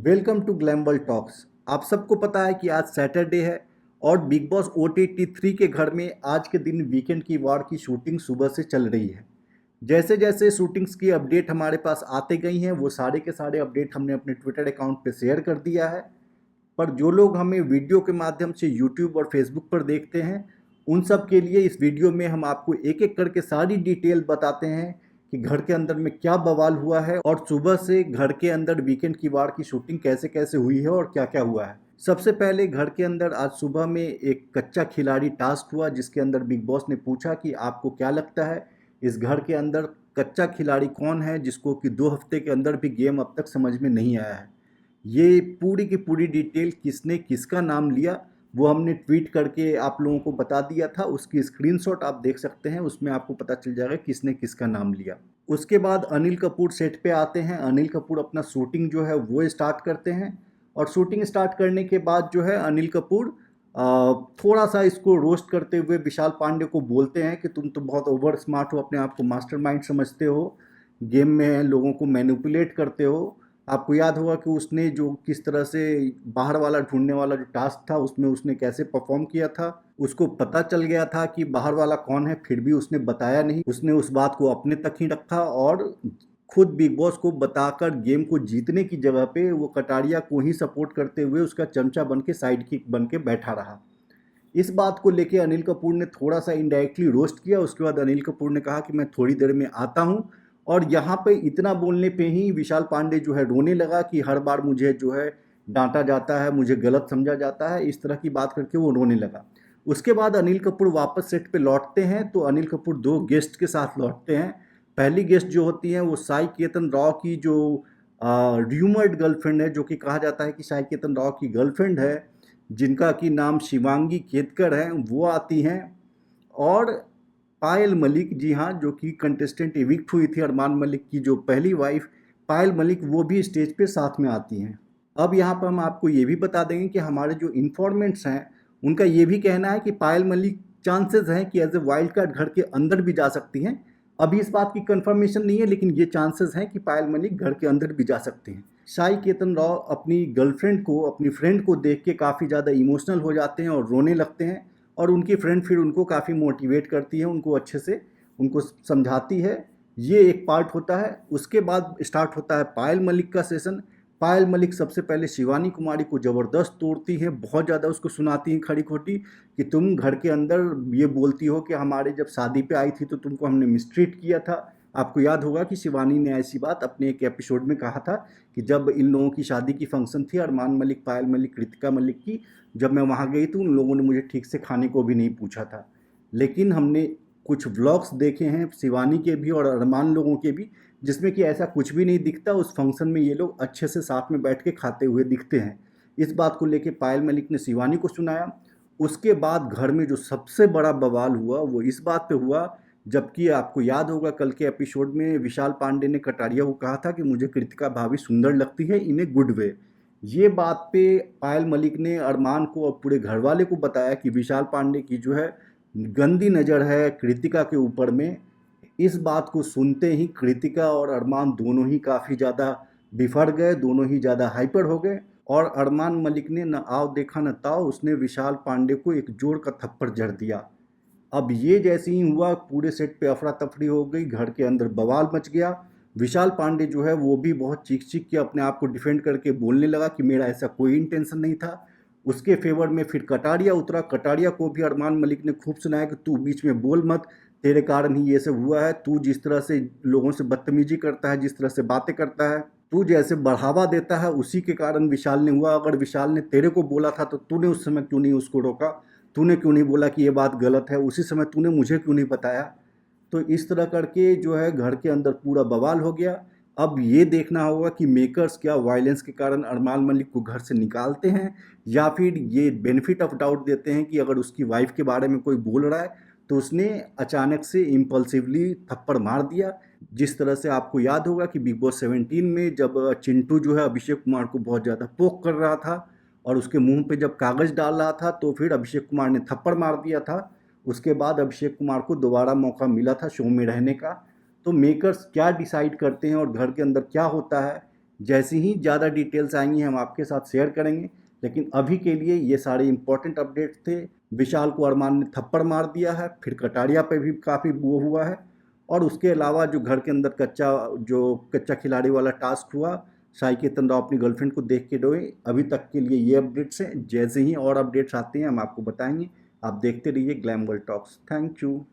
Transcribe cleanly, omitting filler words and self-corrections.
Welcome to ग्लैमवर्ल्ड talks. आप सबको पता है कि आज सैटरडे है और बिग बॉस OTT 3 के घर में आज के दिन वीकेंड की वार की शूटिंग सुबह से चल रही है। जैसे जैसे शूटिंग्स की अपडेट हमारे पास आते गई हैं वो सारे के सारे अपडेट हमने अपने ट्विटर अकाउंट पे शेयर कर दिया है। पर जो लोग हमें वीडियो के माध्यम से यूट्यूब और फेसबुक पर देखते हैं उन सब के लिए इस वीडियो में हम आपको एक एक करके सारी डिटेल बताते हैं कि घर के अंदर में क्या बवाल हुआ है और सुबह से घर के अंदर वीकेंड की वार की शूटिंग कैसे कैसे हुई है और क्या क्या हुआ है। सबसे पहले घर के अंदर आज सुबह में एक कच्चा खिलाड़ी टास्क हुआ जिसके अंदर बिग बॉस ने पूछा कि आपको क्या लगता है इस घर के अंदर कच्चा खिलाड़ी कौन है जिसको कि 2 हफ्ते के अंदर भी गेम अब तक समझ में नहीं आया है। ये पूरी की पूरी डिटेल किसने किसका नाम लिया वो हमने ट्वीट करके आप लोगों को बता दिया था। उसकी स्क्रीनशॉट आप देख सकते हैं, उसमें आपको पता चल जाएगा किसने किसका नाम लिया। उसके बाद अनिल कपूर सेट पे आते हैं। अनिल कपूर अपना शूटिंग जो है वो स्टार्ट करते हैं और शूटिंग स्टार्ट करने के बाद जो है अनिल कपूर थोड़ा सा इसको रोस्ट करते हुए विशाल पांडे को बोलते हैं कि तुम तो बहुत ओवर स्मार्ट हो, अपने आप को मास्टरमाइंड समझते हो, गेम में लोगों को मैनिपुलेट करते हो। आपको याद होगा कि उसने जो किस तरह से बाहर वाला ढूंढने वाला जो टास्क था उसमें उसने कैसे परफॉर्म किया था। उसको पता चल गया था कि बाहर वाला कौन है, फिर भी उसने बताया नहीं, उसने उस बात को अपने तक ही रखा और खुद बिग बॉस को बताकर गेम को जीतने की जगह पे वो कटारिया को ही सपोर्ट करते हुए उसका चमचा बन के साइड किक बन के बैठा रहा। इस बात को लेके अनिल कपूर ने थोड़ा सा इनडायरेक्टली रोस्ट किया। उसके बाद अनिल कपूर ने कहा कि मैं थोड़ी देर में आता हूं। और यहाँ पे इतना बोलने पे ही विशाल पांडे जो है रोने लगा कि हर बार मुझे जो है डांटा जाता है, मुझे गलत समझा जाता है, इस तरह की बात करके वो रोने लगा। उसके बाद अनिल कपूर वापस सेट पे लौटते हैं तो अनिल कपूर 2 गेस्ट के साथ लौटते हैं। पहली गेस्ट जो होती हैं वो साई केतन राव की जो र्यूमर्ड गर्लफ्रेंड है, जो कि कहा जाता है कि साई केतन राव की गर्लफ्रेंड है, जिनका कि नाम शिवांगी केतकर है, वो आती हैं। और पायल मलिक, जी हाँ, जो कि कंटेस्टेंट इविक्ट हुई थी अरमान मलिक की जो पहली वाइफ पायल मलिक, वो भी स्टेज पे साथ में आती हैं। अब यहाँ पर हम आपको ये भी बता देंगे कि हमारे जो इन्फॉर्मेंट्स हैं उनका ये भी कहना है कि पायल मलिक चांसेस हैं कि एज ए वाइल्ड कार्ड घर के अंदर भी जा सकती हैं। अभी इस बात की कंफर्मेशन नहीं है लेकिन ये चांसेस हैं कि पायल मलिक घर के अंदर भी जा सकते हैं। साई केतन राव अपनी गर्लफ्रेंड को, अपनी फ्रेंड को देख के काफ़ी ज़्यादा इमोशनल हो जाते हैं और रोने लगते हैं और उनकी फ्रेंड फिर उनको काफ़ी मोटिवेट करती है, उनको अच्छे से उनको समझाती है। ये एक पार्ट होता है। उसके बाद स्टार्ट होता है पायल मलिक का सेशन। पायल मलिक सबसे पहले शिवानी कुमारी को ज़बरदस्त तोड़ती हैं, बहुत ज़्यादा उसको सुनाती हैं खड़ी खोटी कि तुम घर के अंदर ये बोलती हो कि हमारे जब शादी पे आई थी तो तुमको हमने मिसट्रीट किया था। आपको याद होगा कि शिवानी ने ऐसी बात अपने एक एपिसोड में कहा था कि जब इन लोगों की शादी की फंक्शन थी, अरमान मलिक, पायल मलिक, कृतिका मलिक की, जब मैं वहाँ गई तो उन लोगों ने मुझे ठीक से खाने को भी नहीं पूछा था। लेकिन हमने कुछ व्लॉग्स देखे हैं शिवानी के भी और अरमान लोगों के भी, जिसमें कि ऐसा कुछ भी नहीं दिखता। उस फंक्शन में ये लोग अच्छे से साथ में बैठ के खाते हुए दिखते हैं। इस बात को लेके पायल मलिक ने शिवानी को सुनाया। उसके बाद घर में जो सबसे बड़ा बवाल हुआ वो इस बात पे हुआ, जबकि आपको याद होगा कल के एपिसोड में विशाल पांडे ने कटारिया को कहा था कि मुझे कृतिका भाभी सुंदर लगती है इन ए गुड वे। ये बात पे पायल मलिक ने अरमान को और पूरे घर वाले को बताया कि विशाल पांडे की जो है गंदी नज़र है कृतिका के ऊपर में। इस बात को सुनते ही कृतिका और अरमान दोनों ही काफ़ी ज़्यादा बिफर गए, दोनों ही ज़्यादा हाइपर हो गए। और अरमान मलिक ने न आओ देखा न ताओ, उसने विशाल पांडे को एक जोर का थप्पड़ जड़ दिया। अब ये जैसे ही हुआ पूरे सेट पे अफरा तफरी हो गई, घर के अंदर बवाल मच गया। विशाल पांडे जो है वो भी बहुत चीख चीख के अपने आप को डिफेंड करके बोलने लगा कि मेरा ऐसा कोई इंटेंशन नहीं था। उसके फेवर में फिर कटारिया उतरा। कटारिया को भी अरमान मलिक ने खूब सुनाया कि तू बीच में बोल मत, तेरे कारण ही ये सब हुआ है, तू जिस तरह से लोगों से बदतमीजी करता है, जिस तरह से बातें करता है, तू जैसे बढ़ावा देता है, उसी के कारण विशाल ने हुआ। अगर विशाल ने तेरे को बोला था तो तूने उस समय क्यों नहीं उसको रोका, तूने क्यों नहीं बोला कि ये बात गलत है, उसी समय तूने मुझे क्यों नहीं बताया। तो इस तरह करके जो है घर के अंदर पूरा बवाल हो गया। अब ये देखना होगा कि मेकर्स क्या वायलेंस के कारण अरमान मलिक को घर से निकालते हैं या फिर ये बेनिफिट ऑफ डाउट देते हैं कि अगर उसकी वाइफ के बारे में कोई बोल रहा है तो उसने अचानक से इम्पल्सिवली थप्पड़ मार दिया। जिस तरह से आपको याद होगा कि बिग बॉस 17 में जब चिंटू जो है अभिषेक कुमार को बहुत ज़्यादा पोक कर रहा था और उसके मुंह पे जब कागज़ डाल रहा था तो फिर अभिषेक कुमार ने थप्पड़ मार दिया था। उसके बाद अभिषेक कुमार को दोबारा मौका मिला था शो में रहने का। तो मेकर्स क्या डिसाइड करते हैं और घर के अंदर क्या होता है, जैसे ही ज़्यादा डिटेल्स आएंगी हम आपके साथ शेयर करेंगे, लेकिन अभी के लिए ये सारे इंपॉर्टेंट अपडेट्स थे। विशाल को अरमान ने थप्पड़ मार दिया है, फिर कटारिया पे भी काफ़ी वो हुआ है, और उसके अलावा जो घर के अंदर कच्चा खिलाड़ी वाला टास्क हुआ, साई केतन राव अपनी गर्लफ्रेंड को देख के रोए। अभी तक के लिए ये अपडेट्स हैं, जैसे ही और अपडेट्स आते हैं हम आपको बताएंगे। आप देखते रहिए glam world talks. Thank you.